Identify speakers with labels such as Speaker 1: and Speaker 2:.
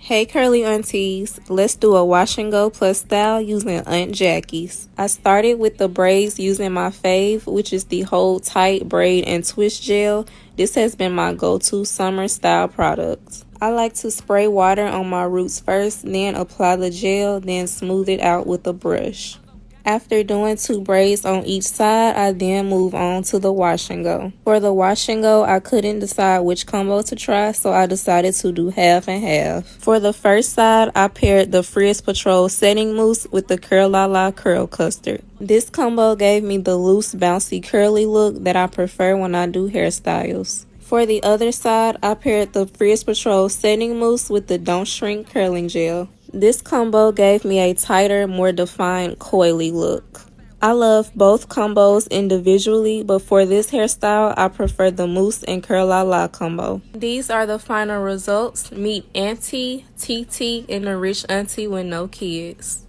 Speaker 1: Hey curly aunties, let's do a wash and go plus style using Aunt Jackie's. I started with the braids using my fave, which is the Hold Tight Braid and Twist Gel. This has been my go-to summer style product. I like to spray water on my roots first, then apply the gel, then smooth it out with a brush. After doing 2 braids on each side, I then move on to the wash and go. For the wash and go, I couldn't decide which combo to try, so I decided to do half and half. For the first side, I paired the Frizz Patrol setting mousse with the Curl La La Curl Custard. This combo gave me the loose, bouncy, curly look that I prefer when I do hairstyles. For the other side, I paired the Frizz Patrol setting mousse with the Don't Shrink curling gel. This combo gave me a tighter, more defined, coily look. I love both combos individually, but for this hairstyle, I prefer the mousse and Curl La La combo. These are the final results. Meet Auntie, TT, and the rich auntie with no kids.